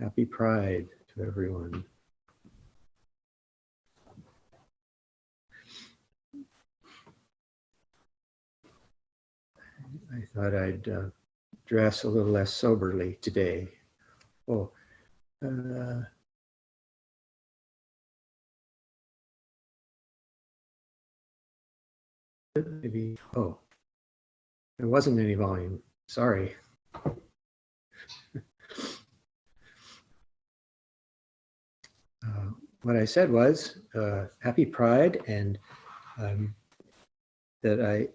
Happy Pride to everyone. I thought I'd dress a little less soberly today. Oh, maybe, oh, there wasn't any volume. Sorry. What I said was Happy Pride, and that I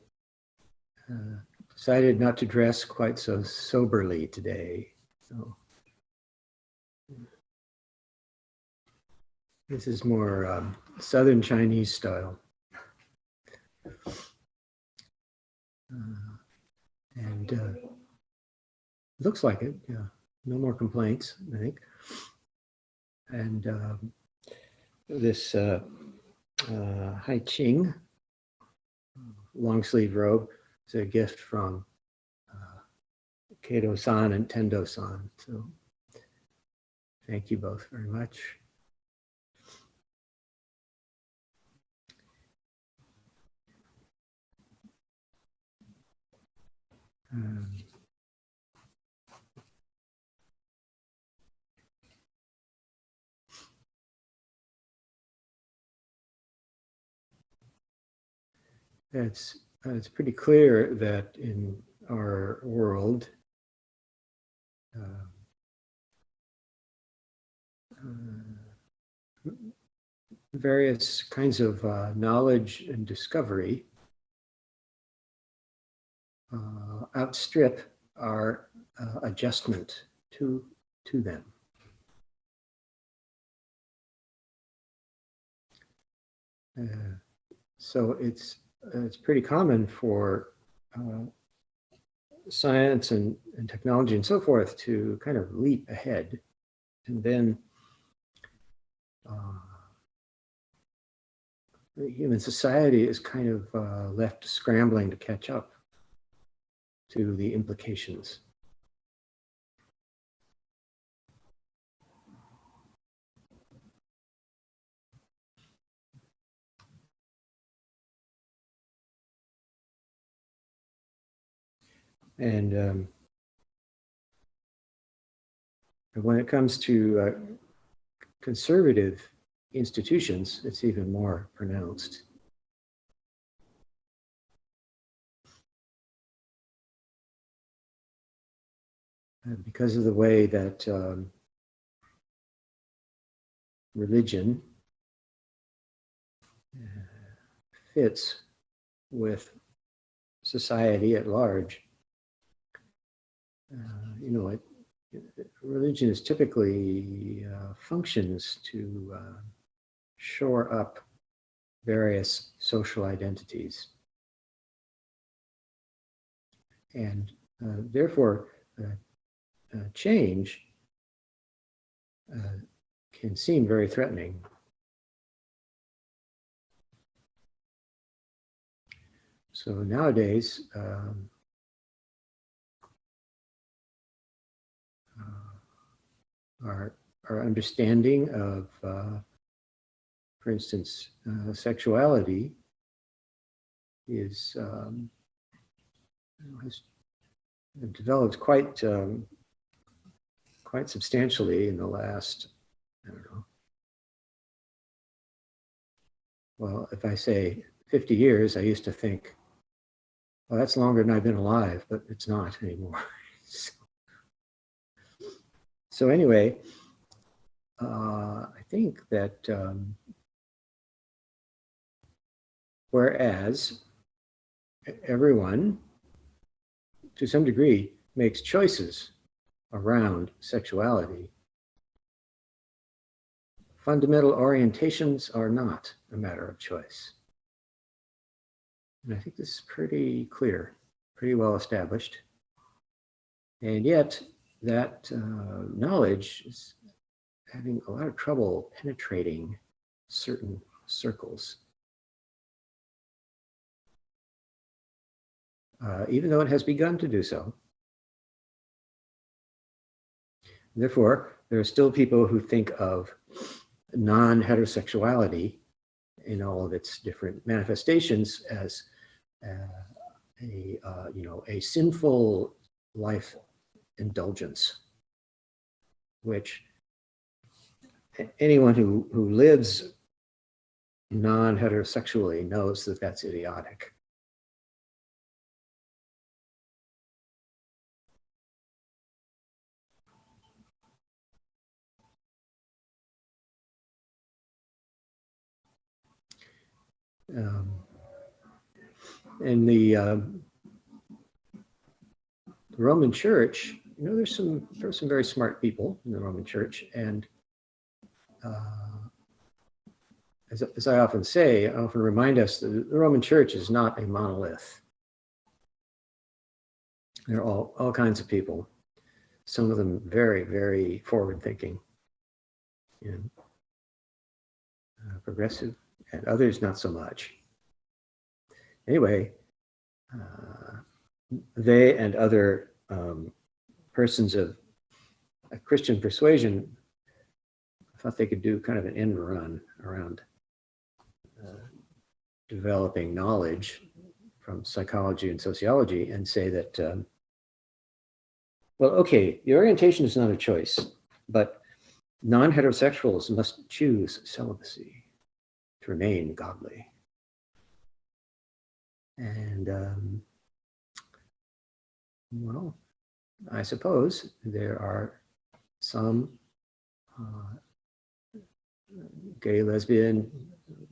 decided not to dress quite so soberly today. So this is more Southern Chinese style. And looks like it, yeah. No more complaints, I think. And this Hai Ching long sleeve robe is a gift from Kato-san and Tendo-san. So thank you both very much. It's pretty clear that in our world, various kinds of knowledge and discovery outstrip our adjustment to them. So it's pretty common for science and technology and so forth to kind of leap ahead, and then the human society is kind of left scrambling to catch up to the implications. And when it comes to conservative institutions, it's even more pronounced. Because of the way that religion fits with society at large. You know, religion is typically functions to shore up various social identities. And therefore, change can seem very threatening. So nowadays, our understanding of, for instance, sexuality is has developed quite substantially in the last, I don't know. Well, if I say 50 years, I used to think, well, that's longer than I've been alive, but it's not anymore. So anyway, I think that whereas everyone, to some degree, makes choices around sexuality, fundamental orientations are not a matter of choice. And I think this is pretty clear, pretty well established. And yet, that knowledge is having a lot of trouble penetrating certain circles. Even though it has begun to do so. Therefore, there are still people who think of non-heterosexuality in all of its different manifestations as a sinful life indulgence, which anyone who lives non-heterosexually knows that that's idiotic. In the Roman Church, there's some very smart people in the Roman Church, and as I often say, I often remind us that the Roman Church is not a monolith. There are all kinds of people, some of them very, very forward-thinking and progressive, and others not so much. Anyway, they and other persons of a Christian persuasion thought they could do kind of an end run around developing knowledge from psychology and sociology and say that, well, okay, the orientation is not a choice, but non-heterosexuals must choose celibacy to remain godly. And well, I suppose there are some gay, lesbian,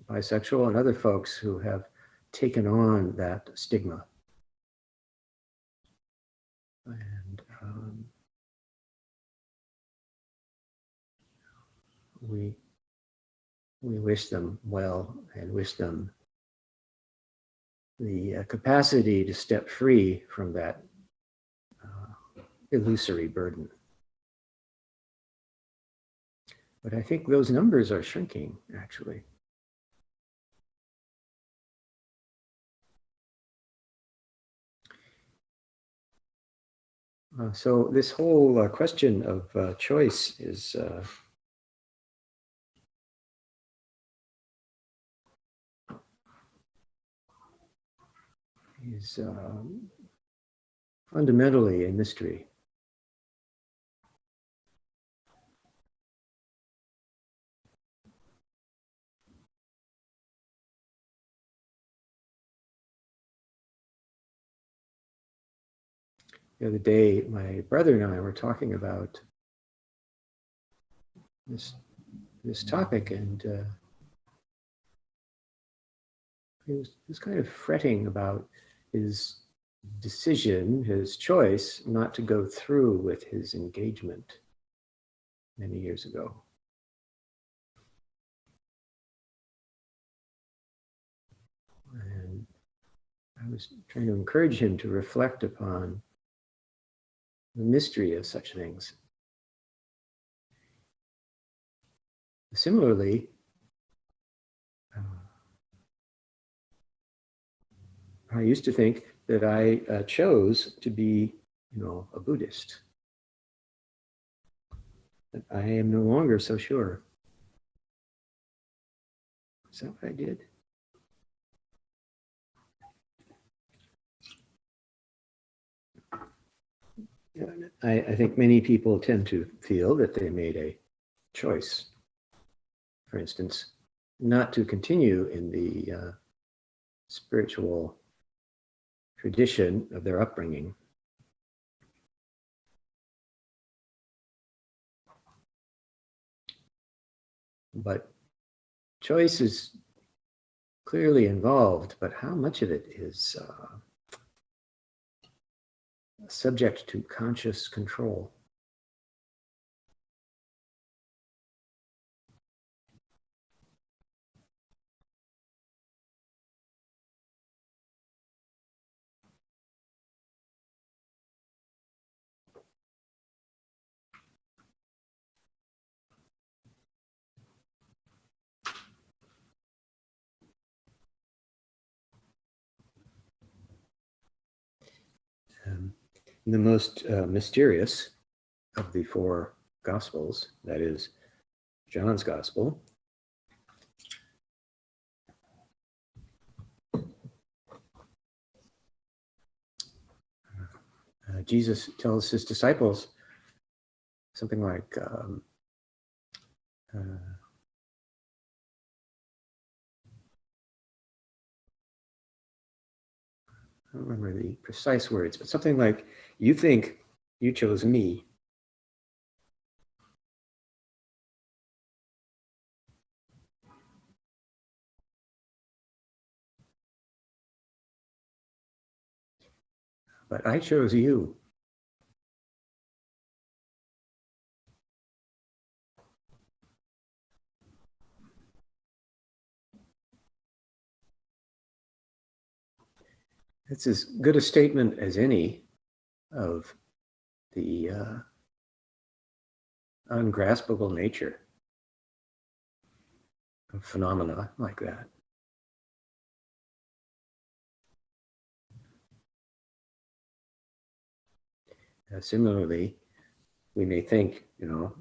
bisexual, and other folks who have taken on that stigma. And we wish them well and wish them the capacity to step free from that illusory burden. But I think those numbers are shrinking, actually. So this whole question of choice is fundamentally a mystery. The other day, my brother and I were talking about this topic, and he was kind of fretting about his decision, his choice not to go through with his engagement many years ago. And I was trying to encourage him to reflect upon the mystery of such things. Similarly, I used to think that I chose to be, a Buddhist. But I am no longer so sure. Is that what I did? I think many people tend to feel that they made a choice, for instance, not to continue in the spiritual tradition of their upbringing. But choice is clearly involved, but how much of it is subject to conscious control? The most mysterious of the four Gospels, that is, John's Gospel. Jesus tells his disciples something like, I don't remember the precise words, but something like, you think you chose me. But I chose you. It's as good a statement as any of the ungraspable nature of phenomena like that. Similarly, we may think, oh,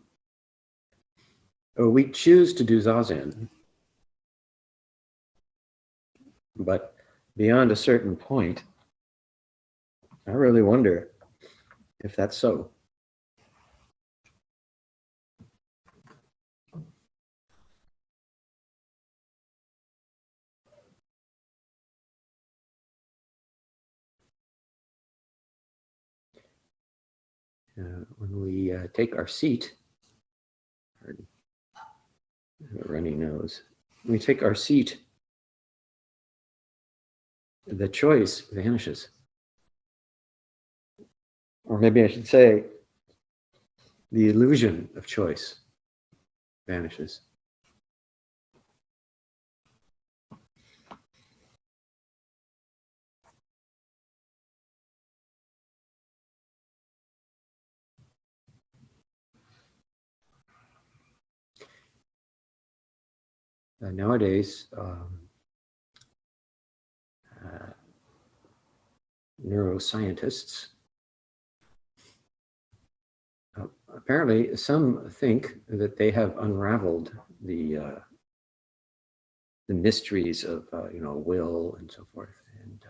we choose to do Zazen, but beyond a certain point, I really wonder if that's so. When we take our seat, a runny nose, when we take our seat, the choice vanishes. Or maybe I should say, the illusion of choice vanishes. Nowadays, neuroscientists, apparently some think that they have unraveled the mysteries of will and so forth. And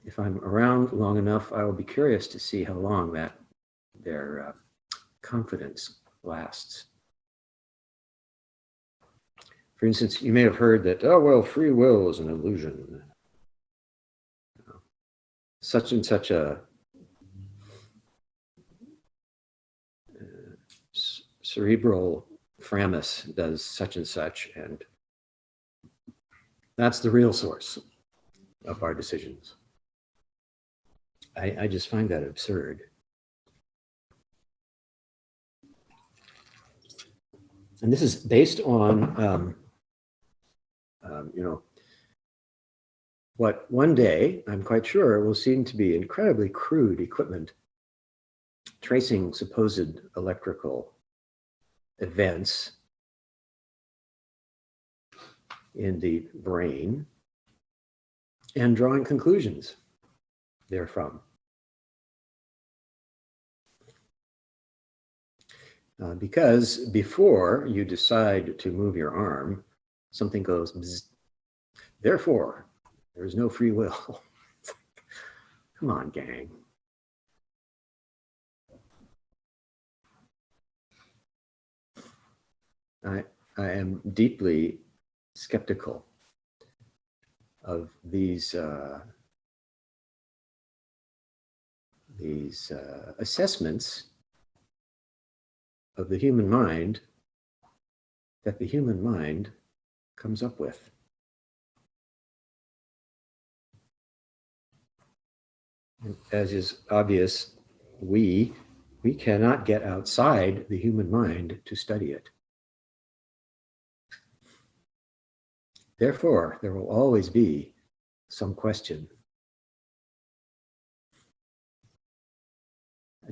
if I'm around long enough, I will be curious to see how long their confidence lasts. For instance, you may have heard that, oh, well, free will is an illusion. Such and such a cerebral Framus does such and such, and that's the real source of our decisions. I just find that absurd. And this is based on, what one day, I'm quite sure, will seem to be incredibly crude equipment tracing supposed electrical events in the brain and drawing conclusions therefrom. Because before you decide to move your arm, something goes bzz. Therefore, there is no free will. Come on, gang. I am deeply skeptical of these assessments of the human mind that the human mind comes up with. And as is obvious, we cannot get outside the human mind to study it. Therefore, there will always be some question.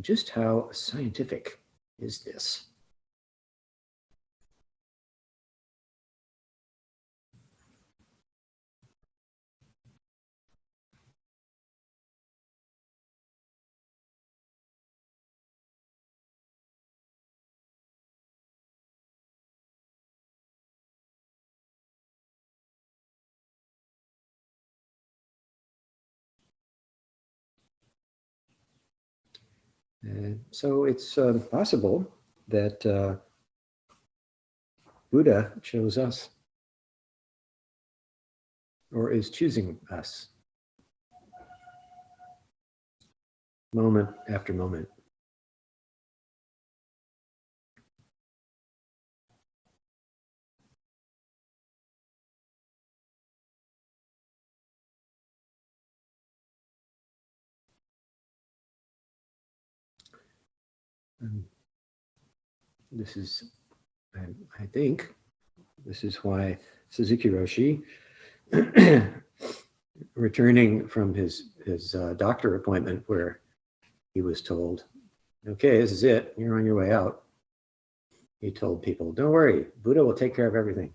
Just how scientific is this? And so it's possible that Buddha chose us, or is choosing us, moment after moment. And this is, I think, this is why Suzuki Roshi, returning from his doctor appointment where he was told, okay, this is it, you're on your way out. He told people, don't worry, Buddha will take care of everything.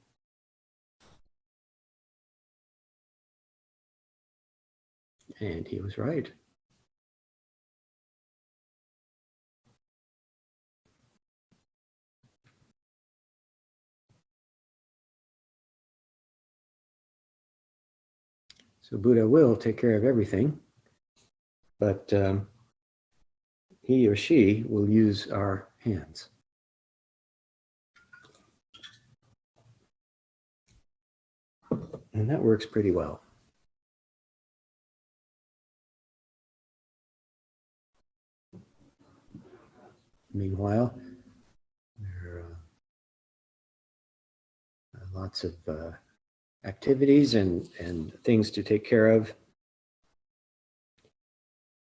And he was right. So Buddha will take care of everything, but he or she will use our hands. And that works pretty well. Meanwhile, there are lots of activities and things to take care of,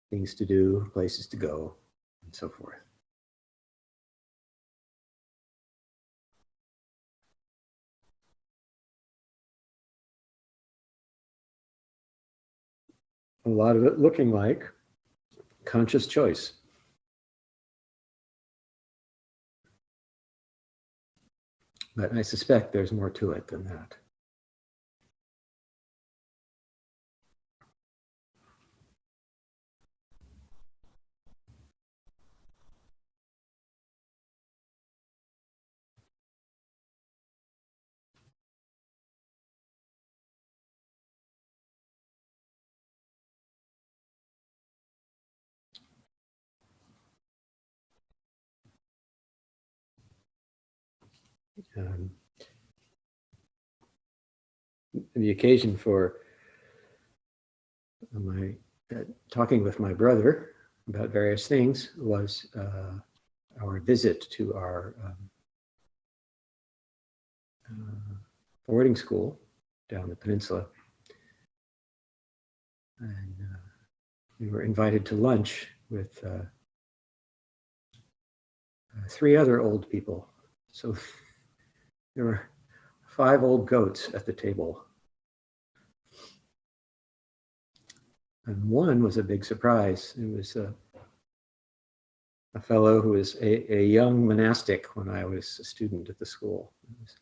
things to do, places to go, and so forth. A lot of it looking like conscious choice. But I suspect there's more to it than that. The occasion for my talking with my brother about various things was our visit to our boarding school down the peninsula. And we were invited to lunch with 3 other old people. So there were 5 old goats at the table. And one was a big surprise. It was a fellow who was a young monastic when I was a student at the school. It was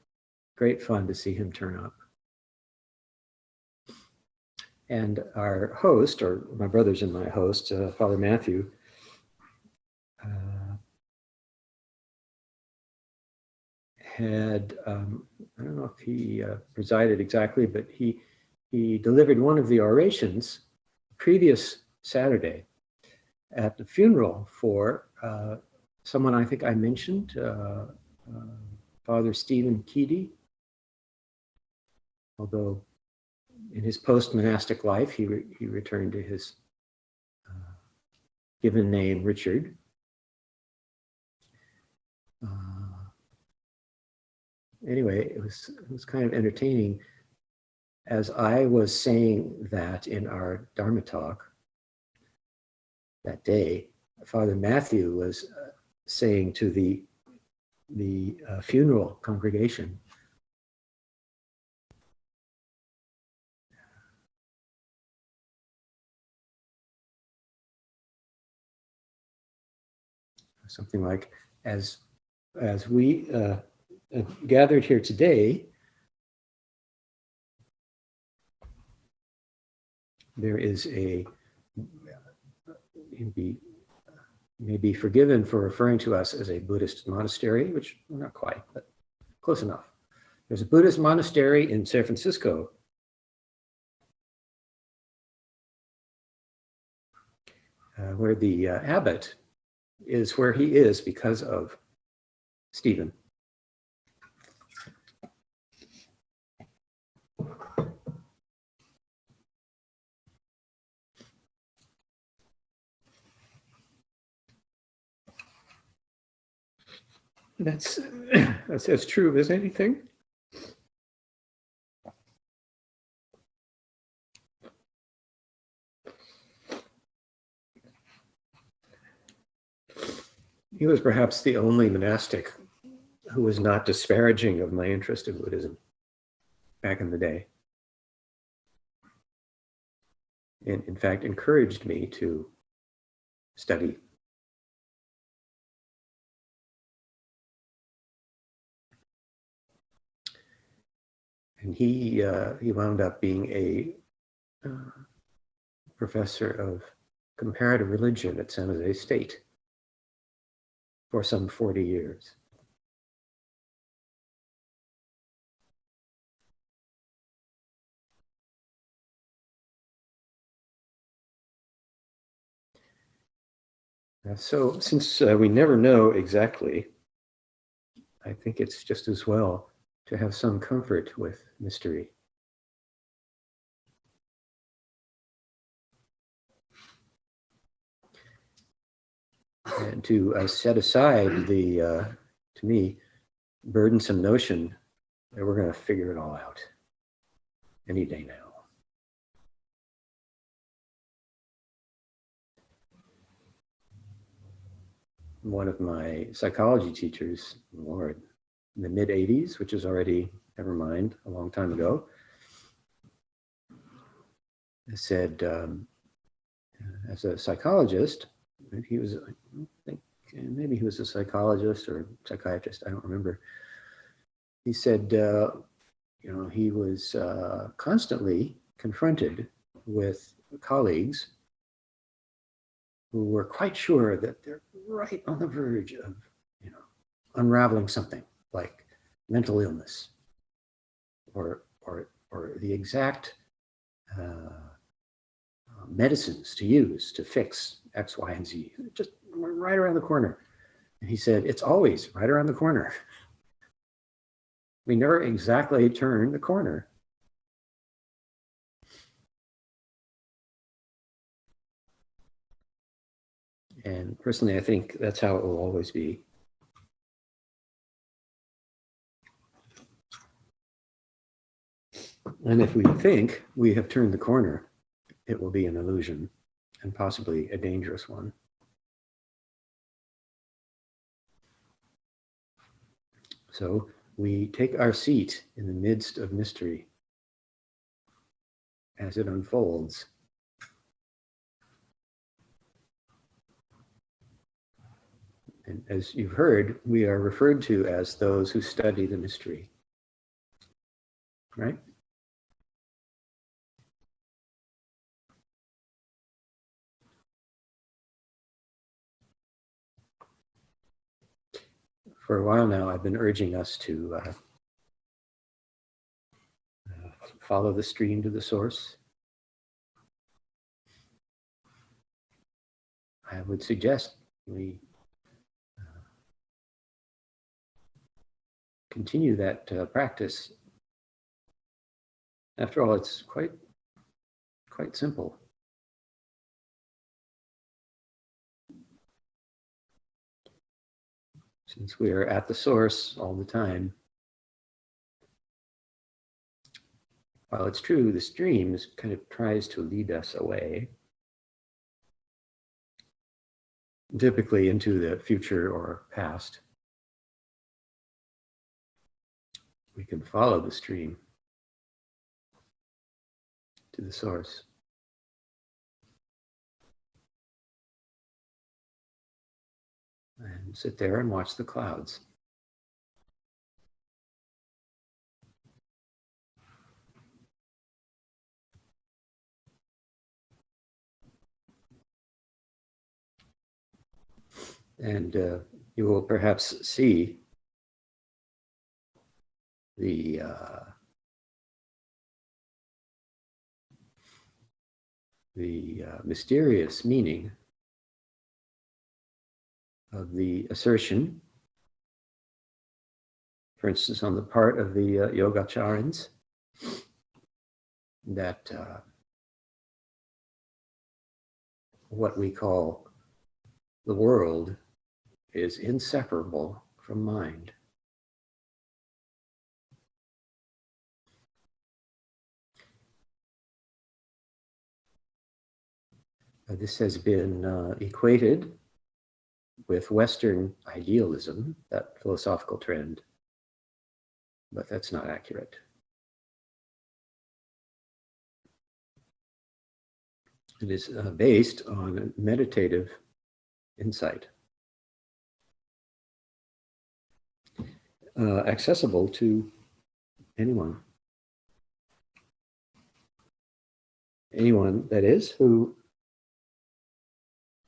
great fun to see him turn up. And our host, or my brother's and my host, Father Matthew, had, I don't know if he presided exactly, but he delivered one of the orations previous Saturday at the funeral for someone I think I mentioned, Father Stephen Keedy. Although in his post-monastic life, he returned to his given name, Richard. Anyway, it was kind of entertaining. As I was saying that in our Dharma talk that day, Father Matthew was saying to the funeral congregation, something like, as we gathered here today, there is may be forgiven for referring to us as a Buddhist monastery, which not quite, but close enough. There's a Buddhist monastery in San Francisco where the abbot is where he is because of Stephen. That's as true as anything. He was perhaps the only monastic who was not disparaging of my interest in Buddhism back in the day. And in fact, encouraged me to study. And he wound up being a professor of comparative religion at San Jose State for some 40 years. So since we never know exactly, I think it's just as well to have some comfort with mystery. And to set aside the, to me, burdensome notion that we're going to figure it all out any day now. One of my psychology teachers, Lord, in the mid-'80s, which is already, never mind, a long time ago, said, as a psychologist, he was, I don't think, maybe he was a psychologist or psychiatrist, I don't remember. He said, you know, he was constantly confronted with colleagues who were quite sure that they're right on the verge of, you know, unraveling something like mental illness or the exact medicines to use to fix X, Y, and Z, just right around the corner. And he said, it's always right around the corner. We never exactly turn the corner. And personally, I think that's how it will always be. And if we think we have turned the corner, it will be an illusion and possibly a dangerous one. So we take our seat in the midst of mystery as it unfolds. And as you've heard, we are referred to as those who study the mystery, right? For a while now, I've been urging us to follow the stream to the source. I would suggest we continue that practice. After all, it's quite simple. Since we are at the source all the time, while it's true the stream kind of tries to lead us away, typically into the future or past, we can follow the stream to the source. And sit there and watch the clouds. And you will perhaps see the mysterious meaning of the assertion, for instance, on the part of the Yogacharans, that what we call the world is inseparable from mind. This has been equated with Western idealism, that philosophical trend, but that's not accurate. It is based on meditative insight, accessible to anyone. Anyone, that is, who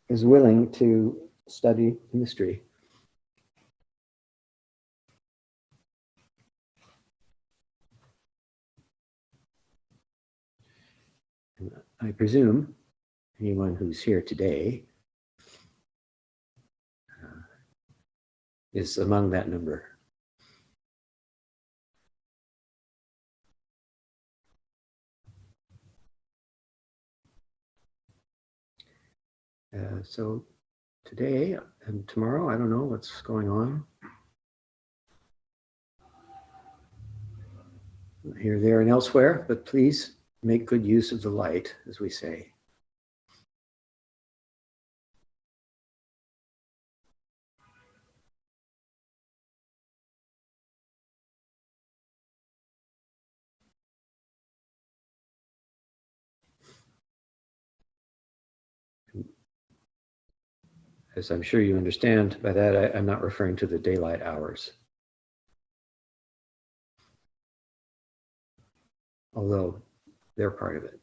is willing to study the mystery. And I presume anyone who's here today is among that number. So today and tomorrow, I don't know what's going on. Here, there, and elsewhere, but please make good use of the light, as we say. As I'm sure you understand by that, I'm not referring to the daylight hours. Although they're part of it.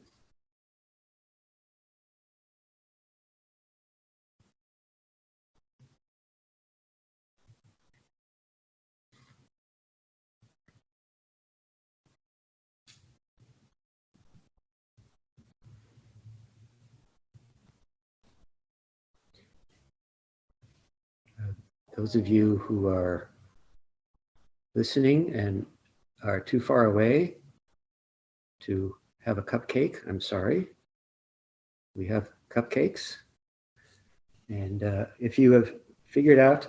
Those of you who are listening and are too far away to have a cupcake, I'm sorry. We have cupcakes. And if you have figured out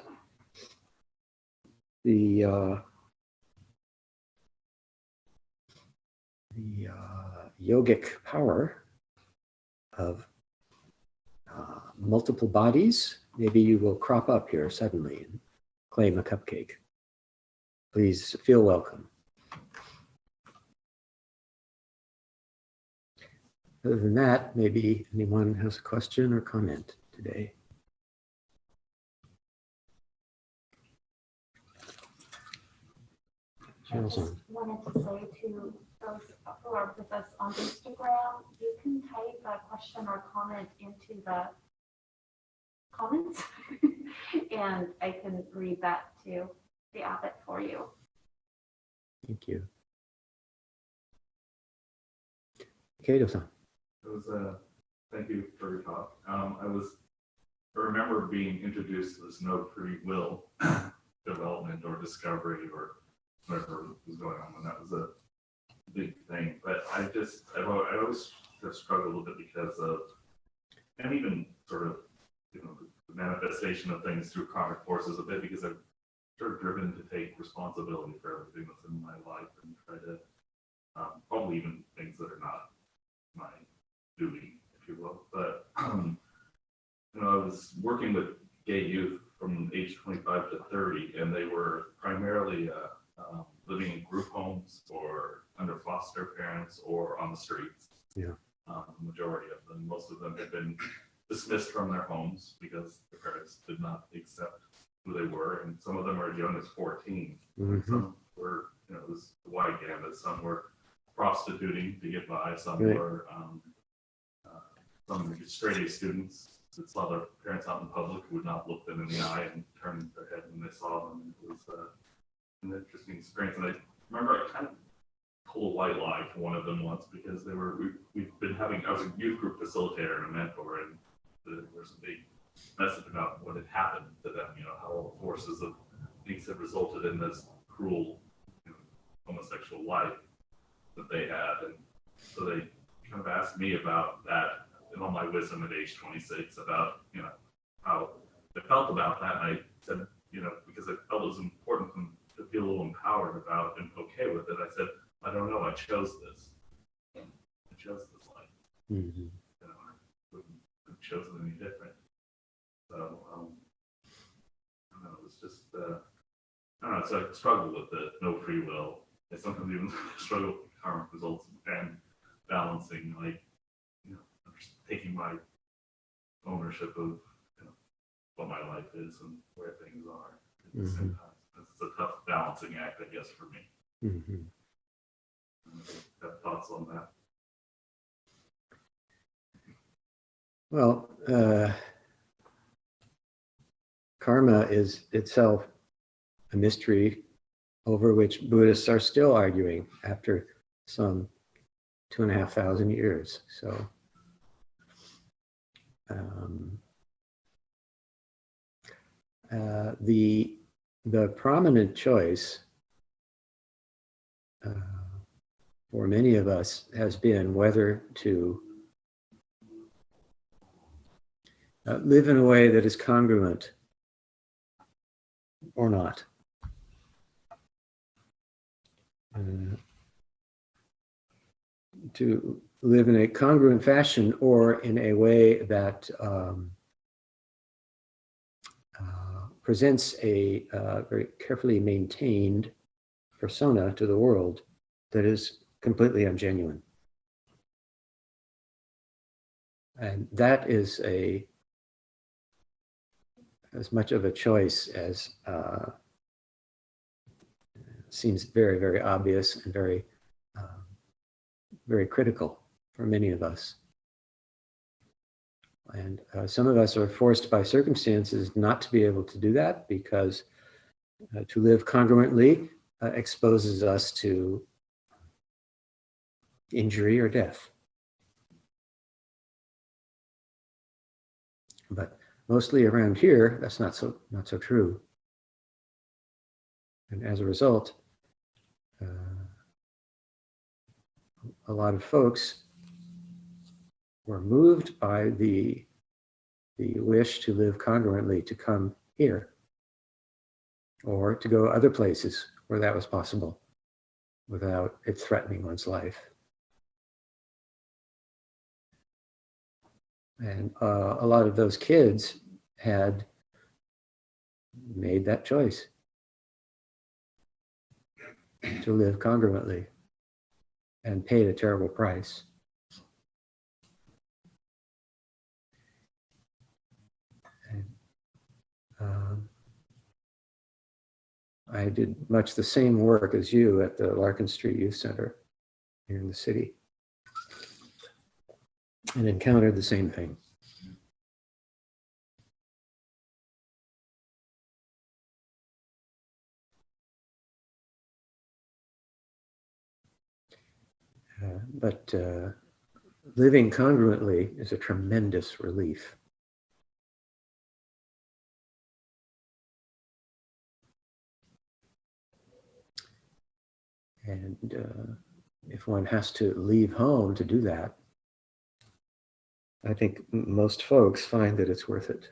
the yogic power of multiple bodies, maybe you will crop up here suddenly and claim a cupcake. Please feel welcome. Other than that, maybe anyone has a question or comment today. I just wanted to say to those who are with us on Instagram, you can type a question or comment into the comments and I can read that to the abbot for you. Thank you. Kato-san. It was thank you for your talk. I remember being introduced to this no free will development or discovery or whatever was going on, and that was a big thing. But I always have struggled a little bit because of, and even sort of, the manifestation of things through karmic forces a bit, because I've sort of driven to take responsibility for everything that's in my life and try to probably even things that are not my duty, if you will. But I was working with gay youth from age 25 to 30, and they were primarily living in group homes or under foster parents or on the streets. Yeah. The majority of them, most of them had been dismissed from their homes because their parents did not accept who they were, and some of them are as young as 14. Mm-hmm. Some were, it was a wide gamut. Some were prostituting to get by. Some Right. were some straight A students that saw their parents out in public who would not look them in the eye and turn their head when they saw them. It was an interesting experience, and I remember I kind of pulled a white lie to one of them once because we've been having, I was a youth group facilitator and a mentor, and there were some big message about what had happened to them, you know, how all the forces of things had resulted in this cruel, you know, homosexual life that they had. And so they kind of asked me about that and all my wisdom at age 26 about, you know, how I felt about that. And I said, you know, because I felt it was important to feel a little empowered about and okay with it. I said, I don't know, I chose this. I chose this life. Mm-hmm. You know, I wouldn't have chosen any different. So, I don't know, it was just, I don't know, it's like a struggle with the no free will. I sometimes even struggle with karmic results and balancing, like, you know, taking my ownership of, you know, what my life is and where things are at the same time. It's a tough balancing act, I guess, for me. Mm-hmm. Have thoughts on that? Well, karma is itself a mystery over which Buddhists are still arguing after some 2,500 years. So, the prominent choice for many of us has been whether to live in a way that is congruent or not. To live in a congruent fashion or in a way that presents a very carefully maintained persona to the world that is completely ungenuine. And that is as much of a choice as seems very, very obvious and very, very critical for many of us. And some of us are forced by circumstances not to be able to do that because to live congruently exposes us to injury or death. But mostly around here, that's not so true. And as a result, a lot of folks were moved by the wish to live congruently to come here or to go other places where that was possible without it threatening one's life. And a lot of those kids had made that choice to live congruently and paid a terrible price. And, I did much the same work as you at the Larkin Street Youth Center here in the city and encountered the same thing. But living congruently is a tremendous relief. And if one has to leave home to do that, I think most folks find that it's worth it.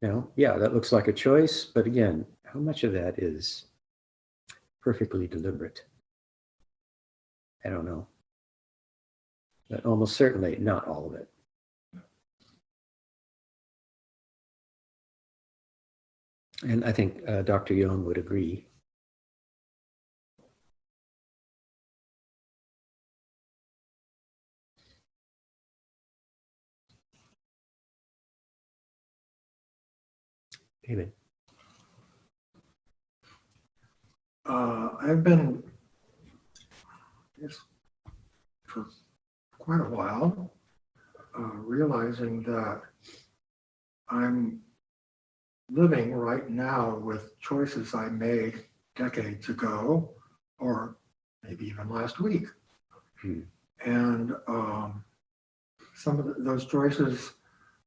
Now, yeah, that looks like a choice, but again, how much of that is perfectly deliberate? I don't know. But almost certainly not all of it. And I think Dr. Young would agree. David. I've been, I guess, for quite a while, realizing that I'm living right now with choices I made decades ago, or maybe even last week. And some of those choices,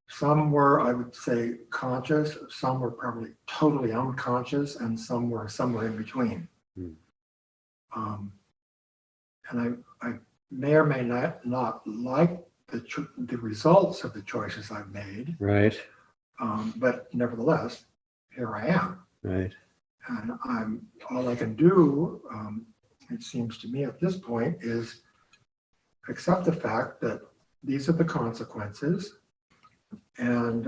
some were, I would say, conscious, some were probably totally unconscious, and some were somewhere in between. And I may or may not like the results of the choices I've made, Right. but nevertheless, here I am. Right. And all I can do, it seems to me at this point, is accept the fact that these are the consequences, and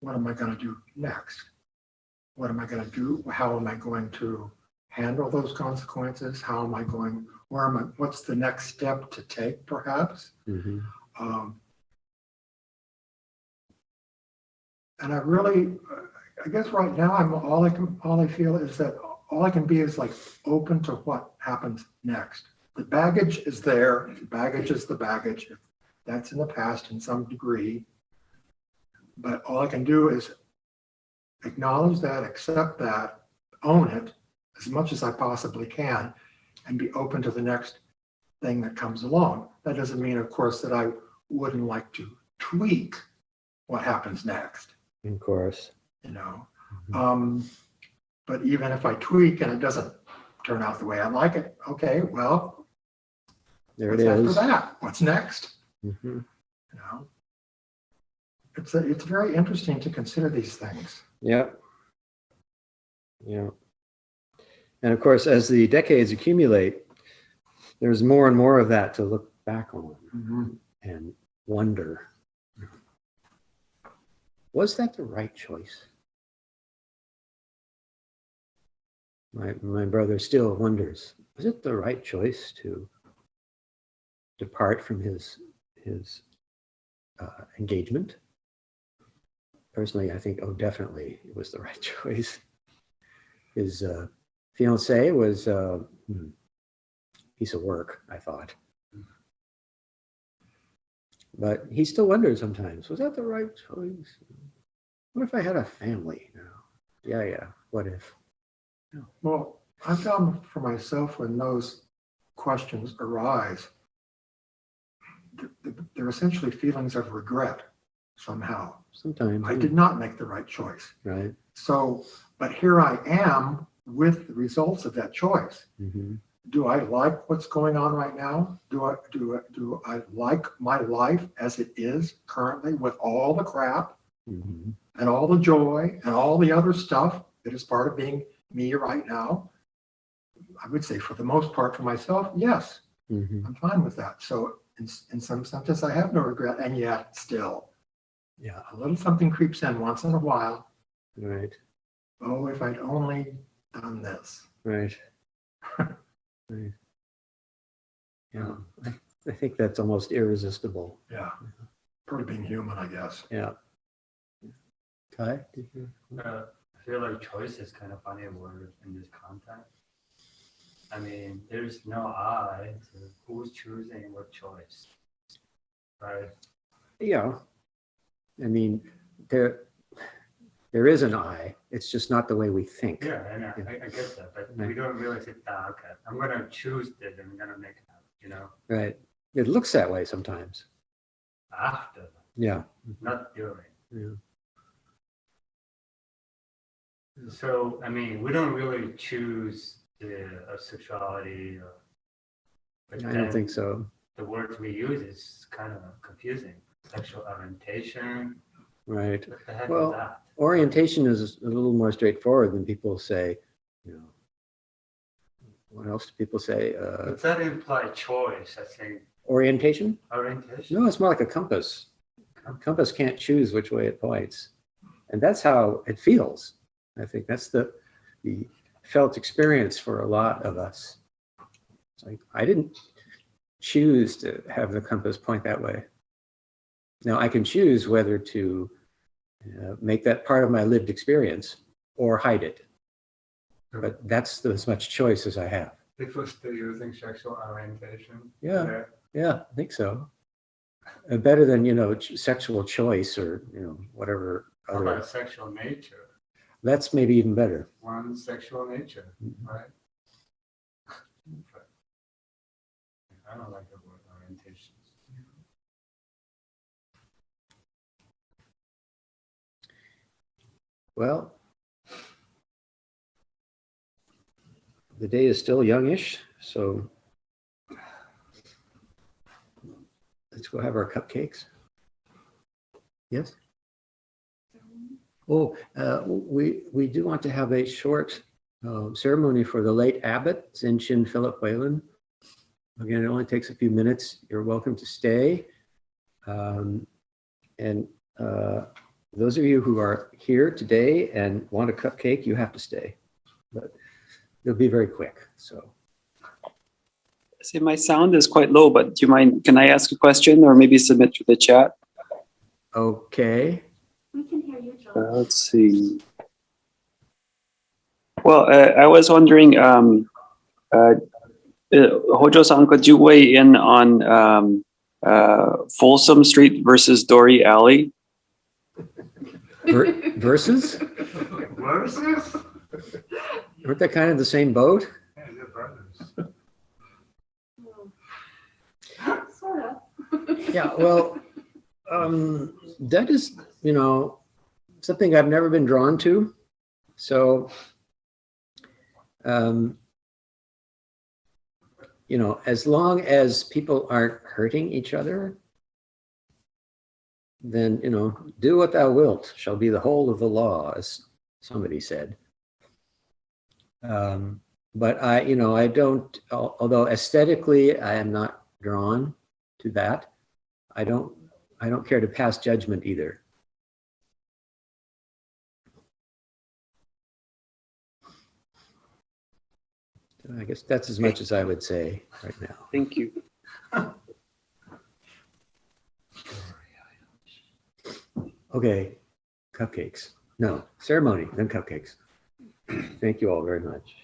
what am I going to do next? What am I going to do? How am I going to handle those consequences? How am I going? What's the next step to take, perhaps? Mm-hmm. And I really, I guess right now, all I feel is that all I can be is like open to what happens next. The baggage is there. The baggage is the baggage. That's in the past in some degree. But all I can do is acknowledge that, accept that, own it as much as I possibly can, and be open to the next thing that comes along. That doesn't mean, of course, that I wouldn't like to tweak what happens next. Of course. You know, Mm-hmm. but even if I tweak and it doesn't turn out the way I like it, okay, well, There what's it after is. that? What's next? Mm-hmm. You know, it's very interesting to consider these things. Yeah. Yeah. And of course, as the decades accumulate, there's more and more of that to look back on and wonder, was that the right choice? My brother still wonders, was it the right choice to depart from his engagement? Personally, I think, oh, definitely it was the right choice. His fiancée was a piece of work, I thought. But he still wonders sometimes, was that the right choice? What if I had a family now? Yeah, what if? Well, I found for myself when those questions arise, they're essentially feelings of regret somehow. Sometimes. I did not make the right choice. Right. So, but here I am with the results of that choice. Mm-hmm. Do I like what's going on right now? Do I like my life as it is currently, with all the crap Mm-hmm. and all the joy and all the other stuff that is part of being me right now? I would say for the most part for myself, yes, Mm-hmm. I'm fine with that. So in some senses, I have no regret, and yet still, Yeah. a little something creeps in once in a while. Right. Oh, if I'd only done this. Right. Right. Yeah. I think that's almost irresistible. Yeah, part of being human, I guess. Yeah. Kai, did you? I feel like choice is kind of funny word in this context. I mean, there's no I to who's choosing what choice, right? Yeah. I mean, there is an I. It's just not the way we think. Yeah, and I get that, but we don't really sit down. Okay, I'm gonna choose this and I'm gonna make it happen. You know, Right. It looks that way sometimes. after, Yeah. not during. Yeah. So I mean, we don't really choose the sexuality, but I don't then think so. the words we use is kind of confusing. Sexual orientation. Right. What the heck Well, is that? Orientation is a little more straightforward than people say. You know, what else do people say? Does that imply choice? I think Orientation? orientation. No, it's more like a compass. A compass can't choose which way it points, and that's how it feels. I think that's the felt experience for a lot of us. It's like, I didn't choose to have the compass point that way. Now I can choose whether to make that part of my lived experience or hide it. But that's as much choice as I have. People still using sexual orientation. Yeah, yeah, I think so. Better than, sexual choice or, whatever How other. about sexual nature? That's maybe even better. One's sexual nature, right? I don't like the word orientation. Well, the day is still youngish, so let's go have our cupcakes. Yes? Oh, we do want to have a short ceremony for the late abbot, Zinchin Philip Whalen. Again, it only takes a few minutes. You're welcome to stay. Those of you who are here today and want a cupcake, you have to stay. But it'll be very quick. So. See, my sound is quite low, but do you mind, can I ask a question or maybe submit to the chat? Okay. We can hear you, Joel. Let's see. Well, I was wondering, Hojo-san, could you weigh in on Folsom Street versus Dory Alley? Versus? Versus? Aren't they kind of the same boat? Yeah, they're brothers. Sort of. Yeah, well, that is, something I've never been drawn to. So, as long as people aren't hurting each other, then, do what thou wilt shall be the whole of the law, as somebody said. But I don't, although aesthetically I am not drawn to that, I don't care to pass judgment either. I guess that's as much as I would say right now. Thank you. Okay, cupcakes. No, ceremony, then cupcakes. Thank you all very much.